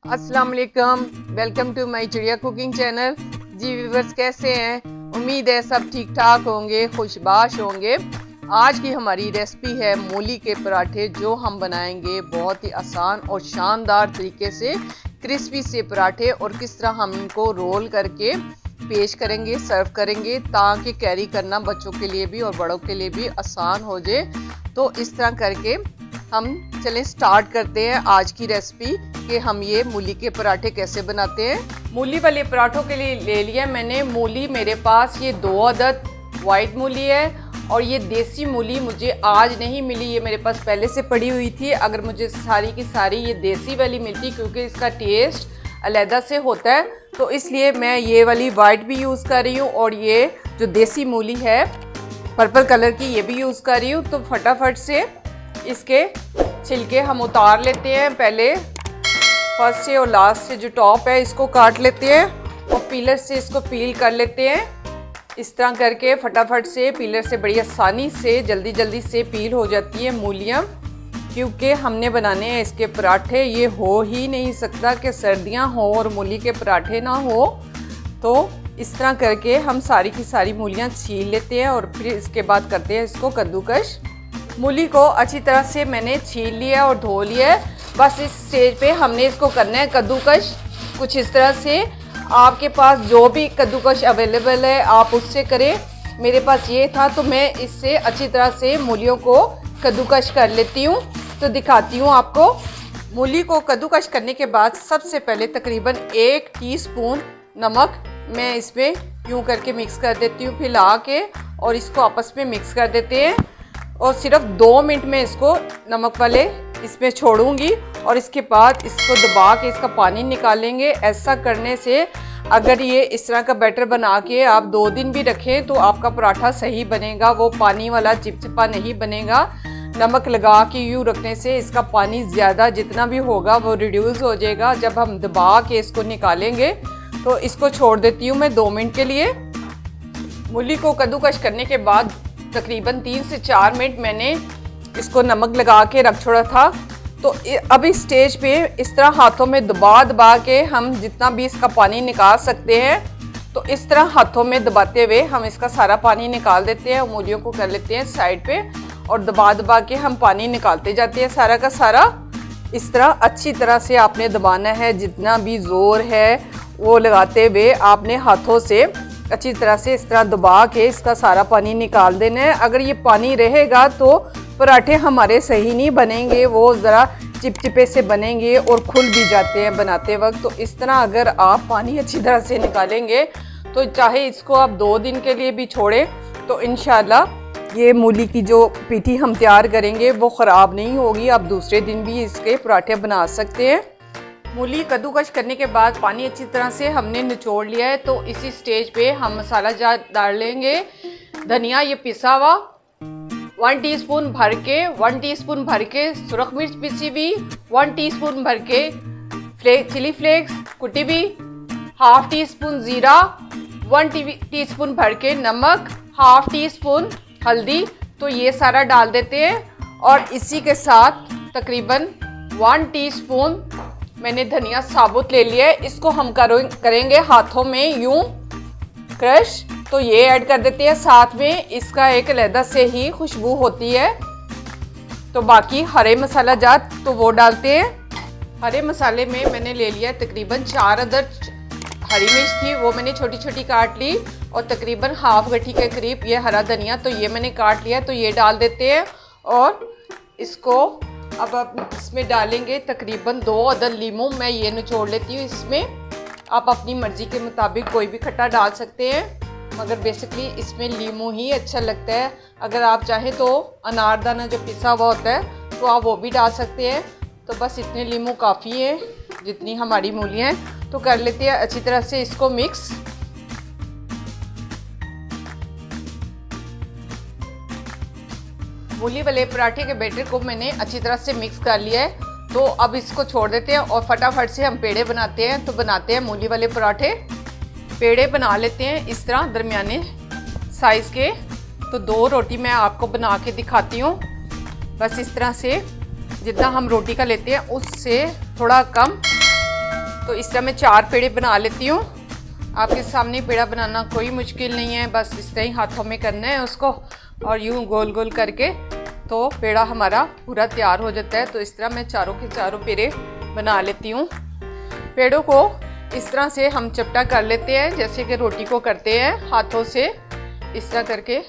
अस्सलाम वालेकुम, welcome to my चिड़िया कुकिंग चैनल। जी व्यूवर्स, कैसे हैं? उम्मीद है सब ठीक ठाक होंगे, खुशबाश होंगे। आज की हमारी रेसिपी है मूली के पराठे, जो हम बनाएंगे बहुत ही आसान और शानदार तरीके से क्रिस्पी से पराठे, और किस तरह हम इनको रोल करके पेश करेंगे, सर्व करेंगे, ताकि कैरी करना बच्चों के लिए भी और बड़ों के लिए भी आसान हो जाए। तो इस तरह करके हम चलें स्टार्ट करते हैं आज की रेसिपी कि हम ये मूली के पराठे कैसे बनाते हैं। मूली वाले पराठों के लिए ले लिया मैंने मूली, मेरे पास ये 2 अदद वाइट मूली है, और ये देसी मूली मुझे आज नहीं मिली, ये मेरे पास पहले से पड़ी हुई थी। अगर मुझे सारी की सारी ये देसी वाली मिलती, क्योंकि इसका टेस्ट अलहदा से होता है, तो इसलिए मैं ये वाली वाइट भी यूज़ कर रही हूँ, और ये जो देसी मूली है पर्पल कलर की, ये भी यूज़ कर रही हूँ। तो फटाफट से इसके छिलके हम उतार लेते हैं। पहले फर्स्ट से और लास्ट से जो टॉप है इसको काट लेते हैं, और पीलर से इसको पील कर लेते हैं। इस तरह करके फटाफट से पीलर से बड़ी आसानी से जल्दी से पील हो जाती है मूलियाँ, क्योंकि हमने बनाने हैं इसके पराठे। ये हो ही नहीं सकता कि सर्दियाँ हो और मूली के पराठे ना हो। तो इस तरह करके हम सारी की सारी मूलियाँ छील लेते हैं, और फिर इसके बाद करते हैं इसको कद्दूकश। मूली को अच्छी तरह से मैंने छील लिया और धो लिया है। बस इस स्टेज पे हमने इसको करना है कद्दूकश। कुछ इस तरह से आपके पास जो भी कद्दूकश अवेलेबल है आप उससे करें। मेरे पास ये था, तो मैं इससे अच्छी तरह से मूलियों को कद्दूकश कर लेती हूँ। तो दिखाती हूँ आपको। मूली को कद्दूकश करने के बाद सबसे पहले तकरीबन 1 टीस्पून नमक मैं इसमें यूँ करके मिक्स कर देती हूँ, फैला के, और इसको आपस में मिक्स कर देते हैं। और सिर्फ 2 मिनट में इसको नमक वाले इसमें छोड़ूंगी, और इसके बाद इसको दबा के इसका पानी निकालेंगे। ऐसा करने से अगर ये इस तरह का बैटर बना के आप 2 दिन भी रखें तो आपका पराठा सही बनेगा, वो पानी वाला चिपचिपा नहीं बनेगा। नमक लगा के यूँ रखने से इसका पानी ज़्यादा जितना भी होगा वो रिड्यूस हो जाएगा। जब हम दबा के इसको निकालेंगे तो इसको छोड़ देती हूँ मैं 2 मिनट के लिए। मूली को कद्दूकश करने के बाद तकरीबन 3 से 4 मिनट मैंने इसको नमक लगा के रख छोड़ा था। तो अब इस स्टेज पे इस तरह हाथों में दबा के हम जितना भी इसका पानी निकाल सकते हैं, तो इस तरह हाथों में दबाते हुए हम इसका सारा पानी निकाल देते हैं। मूलियों को कर लेते हैं साइड पे, और दबा के हम पानी निकालते जाते हैं सारा का सारा। इस तरह अच्छी तरह से आपने दबाना है, जितना भी ज़ोर है वो लगाते हुए आपने हाथों से अच्छी तरह से इस तरह दबा के इसका सारा पानी निकाल देना है। अगर ये पानी रहेगा तो पराठे हमारे सही नहीं बनेंगे, वो ज़रा चिपचिपे से बनेंगे और खुल भी जाते हैं बनाते वक्त। तो इस तरह अगर आप पानी अच्छी तरह से निकालेंगे तो चाहे इसको आप 2 दिन के लिए भी छोड़ें, तो इंशाल्लाह ये मूली की जो पीठी हम तैयार करेंगे वो ख़राब नहीं होगी। आप दूसरे दिन भी इसके पराठे बना सकते हैं। मूली कद्दूकश करने के बाद पानी अच्छी तरह से हमने निचोड़ लिया है। तो इसी स्टेज पे हम मसाला जात डाल लेंगे। धनिया ये पिसा हुआ 1 टीस्पून भर के, 1 टीस्पून भर के सुरख मिर्च पिसी हुई, 1 टीस्पून भर के चिली फ्लेक्स कुटी हुई, 1/2 टीस्पून ज़ीरा, 1 टीस्पून भर के नमक, 1/2 टीस्पून हल्दी। तो ये सारा डाल देते हैं, और इसी के साथ तकरीबन 1 टीस्पून मैंने धनिया साबुत ले लिया है। इसको हम करेंगे हाथों में यूं क्रश। तो ये ऐड कर देते हैं साथ में, इसका एक अलहदा से ही खुशबू होती है। तो बाकी हरे मसाला जात तो वो डालते हैं। हरे मसाले में मैंने ले लिया तकरीबन 4 अदद हरी मिर्च थी, वो मैंने छोटी छोटी काट ली, और तकरीबन 1/2 गट्ठी के करीब ये हरा धनिया, तो ये मैंने काट लिया। तो ये डाल देते हैं, और इसको अब इसमें डालेंगे तकरीबन 2 अदद लीमू। मैं ये निचोड़ लेती हूँ इसमें। आप अपनी मर्ज़ी के मुताबिक कोई भी खट्टा डाल सकते हैं, मगर बेसिकली इसमें लीमू ही अच्छा लगता है। अगर आप चाहें तो अनारदाना जो पिसा हुआ होता है तो आप वो भी डाल सकते हैं। तो बस इतने लीमू काफ़ी है जितनी हमारी मूलियाँ हैं। तो कर लेते हैं अच्छी तरह से इसको मिक्स। मूली वाले पराठे के बैटर को मैंने अच्छी तरह से मिक्स कर लिया है। तो अब इसको छोड़ देते हैं, और फटाफट से हम पेड़े बनाते हैं। तो बनाते हैं मूली वाले पराठे। पेड़े बना लेते हैं इस तरह दरमियाने साइज़ के। तो 2 रोटी मैं आपको बना के दिखाती हूँ। बस इस तरह से जितना हम रोटी का लेते हैं उससे थोड़ा कम तो इस तरह मैं 4 पेड़े बना लेती हूँ। आपके सामने पेड़ा बनाना कोई मुश्किल नहीं है, बस इस तरह ही हाथों में करना है उसको और यूँ गोल गोल करके तो पेड़ा हमारा पूरा तैयार हो जाता है। तो इस तरह मैं चारों के चारों पेड़े बना लेती हूँ। पेड़ों को इस तरह से हम चपटा कर लेते हैं जैसे कि रोटी को करते हैं हाथों से। इस तरह करके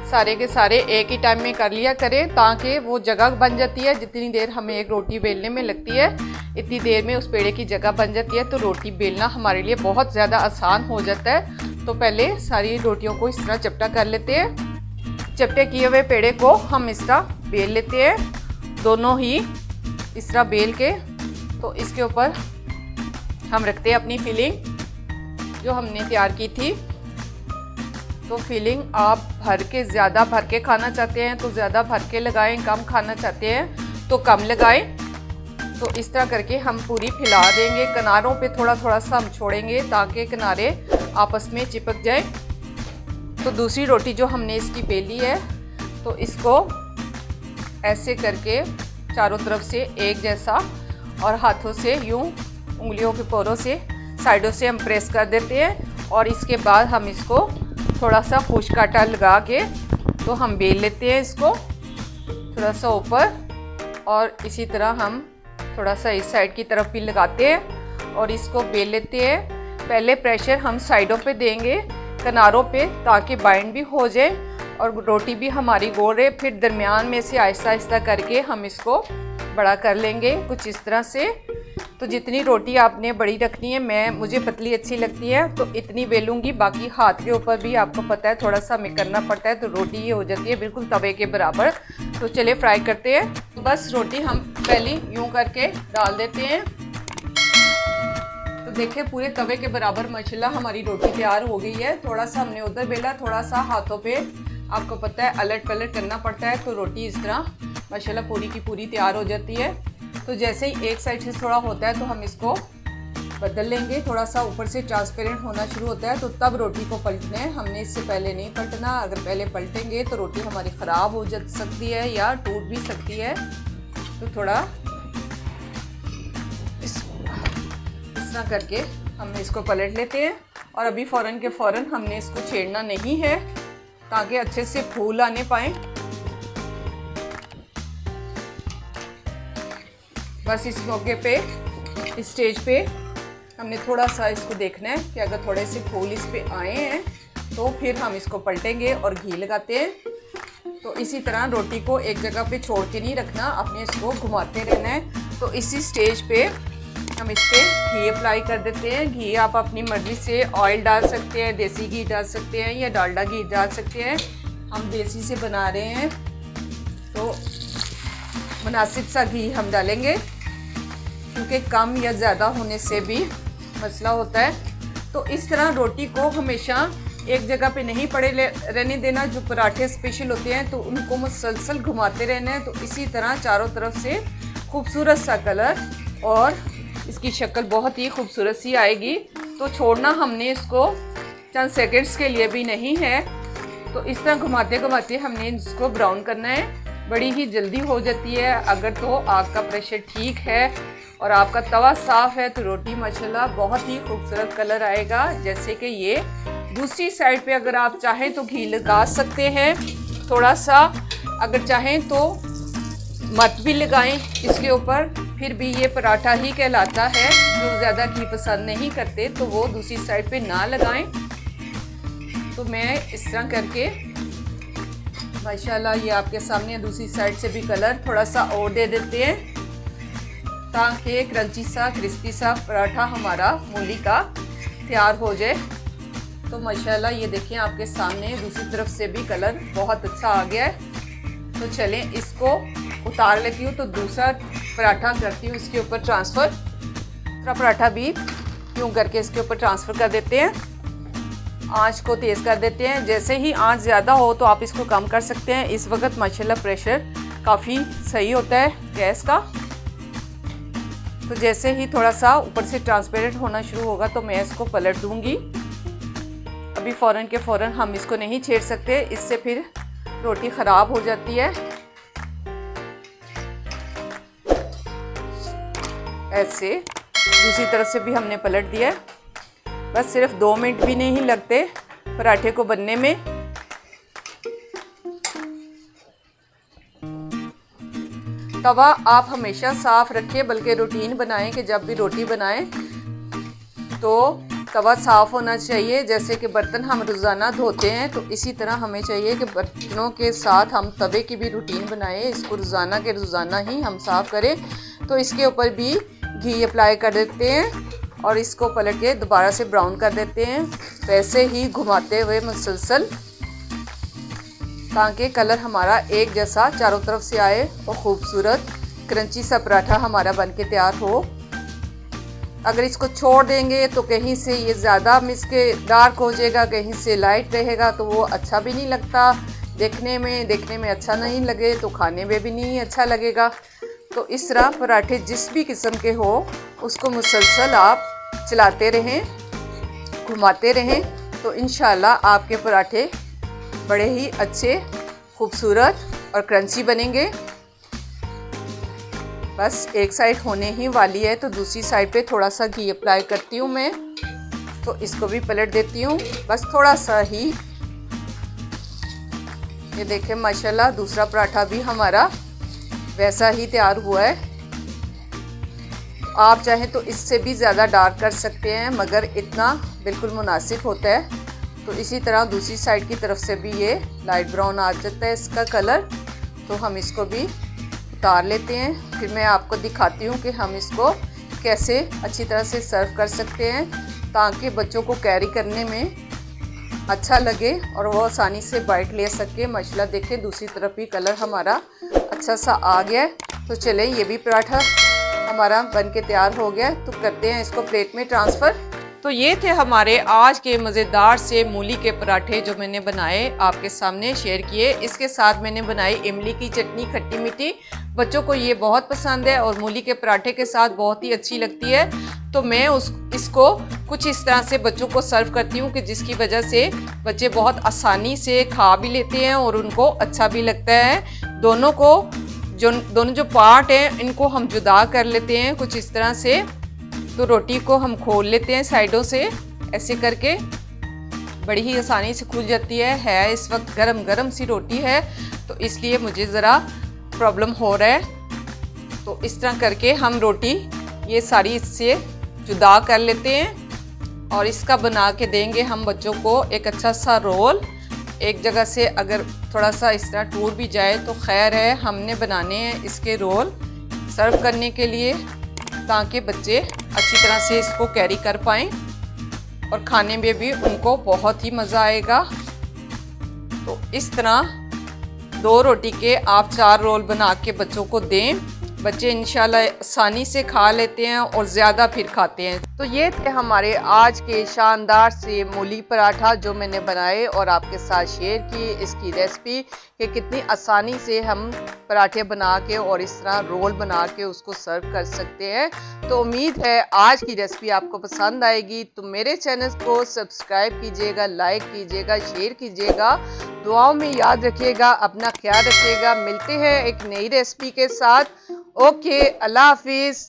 सारे के सारे एक ही टाइम में कर लिया करें ताकि वो जगह बन जाती है। जितनी देर हमें एक रोटी बेलने में लगती है इतनी देर में उस पेड़े की जगह बन जाती है, तो रोटी बेलना हमारे लिए बहुत ज़्यादा आसान हो जाता है। तो पहले सारी रोटियों को इस तरह चपटा कर लेते हैं। चपटे किए हुए पेड़े को हम इस तरह बेल लेते हैं, दोनों ही इस तरह बेल के। तो इसके ऊपर हम रखते हैं अपनी फिलिंग जो हमने तैयार की थी। तो फिलिंग आप भर के ज़्यादा भर के खाना चाहते हैं तो ज़्यादा भर के लगाएं, कम खाना चाहते हैं तो कम लगाएं। तो इस तरह करके हम पूरी फैला देंगे। किनारों पे थोड़ा थोड़ा सा हम छोड़ेंगे ताकि किनारे आपस में चिपक जाए। तो दूसरी रोटी जो हमने इसकी बेली है तो इसको ऐसे करके चारों तरफ से एक जैसा और हाथों से यूं उंगलियों के पोरों से साइडों से हम प्रेस कर देते हैं और इसके बाद हम इसको थोड़ा सा खुश्क आटा लगा के तो हम बेल लेते हैं इसको थोड़ा सा ऊपर, और इसी तरह हम थोड़ा सा इस साइड की तरफ भी लगाते हैं और इसको बेल लेते हैं। पहले प्रेशर हम साइडों पे देंगे किनारों पे ताकि बाइंड भी हो जाए और रोटी भी हमारी गोल रहे। फिर दरमियान में से आहिस्ता आहिस्ता करके हम इसको बड़ा कर लेंगे कुछ इस तरह से। तो जितनी रोटी आपने बड़ी रखनी है, मुझे पतली अच्छी लगती है तो इतनी बेलूंगी, बाकी हाथ के ऊपर भी आपको पता है थोड़ा सा हमें करना पड़ता है। तो रोटी ये हो जाती है बिल्कुल तवे के बराबर। तो चलिए फ्राई करते हैं। तो बस रोटी हम पहले यूं करके डाल देते हैं। तो देखिए पूरे तवे के बराबर माशाल्लाह हमारी रोटी तैयार हो गई है। थोड़ा सा हमने उधर बेला, थोड़ा सा हाथों पे आपको पता है अलट पलट करना पड़ता है। तो रोटी इस तरह माशाल्लाह पूरी की पूरी तैयार हो जाती है। तो जैसे ही एक साइड से थोड़ा होता है तो हम इसको बदल लेंगे। थोड़ा सा ऊपर से ट्रांसपेरेंट होना शुरू होता है तो तब रोटी को पलटना है, हमने इससे पहले नहीं पलटना। अगर पहले पलटेंगे तो रोटी हमारी ख़राब हो जा सकती है या टूट भी सकती है। तो थोड़ा इस तरह करके हम इसको पलट लेते हैं और अभी फ़ौरन के फ़ौरन हमने इसको छेड़ना नहीं है ताकि अच्छे से फूल आने पाए। बस इस मौके पे इस स्टेज पे हमने थोड़ा सा इसको देखना है कि अगर थोड़े से फूल इस पे आए हैं तो फिर हम इसको पलटेंगे और घी लगाते हैं। तो इसी तरह रोटी को एक जगह पे छोड़ के नहीं रखना, आपने इसको घुमाते रहना है। तो इसी स्टेज पे हम इस पर घी अप्लाई कर देते हैं। घी आप अपनी मर्ज़ी से ऑयल डाल सकते हैं, देसी घी डाल सकते हैं या डालडा घी डाल सकते हैं। हम देसी से बना रहे हैं तो मुनासिब सा घी हम डालेंगे क्योंकि कम या ज़्यादा होने से भी मसला होता है। तो इस तरह रोटी को हमेशा एक जगह पे नहीं पड़े रहने देना। जो पराठे स्पेशल होते हैं तो उनको मुसलसल घुमाते रहना है। तो इसी तरह चारों तरफ से खूबसूरत सा कलर और इसकी शक्ल बहुत ही खूबसूरत सी आएगी। तो छोड़ना हमने इसको चंद सेकंड्स के लिए भी नहीं है। तो इस तरह घुमाते घुमाते हमने इसको ब्राउन करना है। बड़ी ही जल्दी हो जाती है अगर तो आग का प्रेशर ठीक है और आपका तवा साफ़ है तो रोटी माशाल्लाह बहुत ही खूबसूरत कलर आएगा। जैसे कि ये दूसरी साइड पे अगर आप चाहें तो घी लगा सकते हैं थोड़ा सा, अगर चाहें तो मत भी लगाएं इसके ऊपर, फिर भी ये पराठा ही कहलाता है। जो ज़्यादा घी पसंद नहीं करते तो वो दूसरी साइड पे ना लगाएं। तो मैं इस तरह करके माशाल्लाह ये आपके सामने दूसरी साइड से भी कलर थोड़ा सा और दे देते हैं ताकि क्रंची सा क्रिस्पी सा पराठा हमारा मूली का तैयार हो जाए। तो माशाल्लाह ये देखें आपके सामने दूसरी तरफ से भी कलर बहुत अच्छा आ गया है। तो चलें इसको उतार लेती हूँ। तो दूसरा पराठा करती हूँ इसके ऊपर ट्रांसफ़र। दूसरा पराठा भी यूँ करके इसके ऊपर ट्रांसफ़र कर देते हैं। आंच को तेज़ कर देते हैं। जैसे ही आंच ज़्यादा हो तो आप इसको कम कर सकते हैं। इस वक्त माशाल्लाह प्रेशर काफ़ी सही होता है गैस का। तो जैसे ही थोड़ा सा ऊपर से ट्रांसपेरेंट होना शुरू होगा तो मैं इसको पलट दूंगी। अभी फ़ौरन के फ़ौरन हम इसको नहीं छेड़ सकते, इससे फिर रोटी ख़राब हो जाती है। ऐसे दूसरी तरफ से भी हमने पलट दिया है। बस सिर्फ 2 मिनट भी नहीं लगते पराठे को बनने में। तवा आप हमेशा साफ रखिए, बल्कि रूटीन बनाएं कि जब भी रोटी बनाएं तो तवा साफ होना चाहिए। जैसे कि बर्तन हम रोज़ाना धोते हैं, तो इसी तरह हमें चाहिए कि बर्तनों के साथ हम तवे की भी रूटीन बनाएं। इसको रोज़ाना के रोज़ाना ही हम साफ़ करें। तो इसके ऊपर भी घी अप्लाई कर देते हैं और इसको पलट के दोबारा से ब्राउन कर देते हैं, वैसे ही घुमाते हुए मुसलसल, ताकि कलर हमारा एक जैसा चारों तरफ से आए और खूबसूरत क्रंची सा पराठा हमारा बनके तैयार हो। अगर इसको छोड़ देंगे तो कहीं से ये ज़्यादा मिसके डार्क हो जाएगा, कहीं से लाइट रहेगा, तो वो अच्छा भी नहीं लगता। देखने में अच्छा नहीं लगे तो खाने में भी नहीं अच्छा लगेगा। तो इस तरह पराठे जिस भी किस्म के हो उसको मुसलसल आप चलाते रहें, घुमाते रहें, तो इंशाल्लाह आपके पराठे बड़े ही अच्छे, खूबसूरत और क्रंची बनेंगे। बस एक साइड होने ही वाली है, तो दूसरी साइड पे थोड़ा सा घी अप्लाई करती हूँ मैं, तो इसको भी पलट देती हूँ बस थोड़ा सा ही। ये देखें माशाल्लाह दूसरा पराठा भी हमारा वैसा ही तैयार हुआ है। आप चाहें तो इससे भी ज़्यादा डार्क कर सकते हैं, मगर इतना बिल्कुल मुनासिब होता है। तो इसी तरह दूसरी साइड की तरफ से भी ये लाइट ब्राउन आ जाता है इसका कलर, तो हम इसको भी उतार लेते हैं। फिर मैं आपको दिखाती हूँ कि हम इसको कैसे अच्छी तरह से सर्व कर सकते हैं, ताकि बच्चों को कैरी करने में अच्छा लगे और वो आसानी से बाइट ले सके। माशाल्लाह देखें दूसरी तरफ भी कलर हमारा अच्छा सा आ गया है। तो चलें, ये भी पराठा हमारा बनके तैयार हो गया, तो करते हैं इसको प्लेट में ट्रांसफ़र। तो ये थे हमारे आज के मज़ेदार से मूली के पराठे जो मैंने बनाए, आपके सामने शेयर किए। इसके साथ मैंने बनाई इमली की चटनी खट्टी मीठी। बच्चों को ये बहुत पसंद है और मूली के पराठे के साथ बहुत ही अच्छी लगती है। तो मैं इसको कुछ इस तरह से बच्चों को सर्व करती हूँ कि जिसकी वजह से बच्चे बहुत आसानी से खा भी लेते हैं और उनको अच्छा भी लगता है। दोनों जो पार्ट हैं इनको हम जुदा कर लेते हैं कुछ इस तरह से। तो रोटी को हम खोल लेते हैं साइडों से, ऐसे करके बड़ी ही आसानी से खुल जाती है। इस वक्त गरम गरम सी रोटी है, तो इसलिए मुझे ज़रा प्रॉब्लम हो रहा है। तो इस तरह करके हम रोटी ये सारी इससे जुदा कर लेते हैं और इसका बना के देंगे हम बच्चों को एक अच्छा सा रोल। एक जगह से अगर थोड़ा सा इस तरह टूट भी जाए तो खैर है, हमने बनाने हैं इसके रोल सर्व करने के लिए, ताकि बच्चे अच्छी तरह से इसको कैरी कर पाएँ और खाने में भी उनको बहुत ही मज़ा आएगा। तो इस तरह 2 रोटी के आप 4 रोल बना के बच्चों को दें, बच्चे इंशाल्लाह आसानी से खा लेते हैं और ज़्यादा फिर खाते हैं। तो ये थे हमारे आज के शानदार से मूली पराठा जो मैंने बनाए और आपके साथ शेयर किए इसकी रेसिपी, कि कितनी आसानी से हम पराठे बना के और इस तरह रोल बना के उसको सर्व कर सकते हैं। तो उम्मीद है आज की रेसिपी आपको पसंद आएगी। तो मेरे चैनल को सब्सक्राइब कीजिएगा, लाइक कीजिएगा, शेयर कीजिएगा, दुआओं में याद रखिएगा, अपना ख्याल रखिएगा। मिलते हैं एक नई रेसिपी के साथ। ओके, अल्लाह हाफिज़।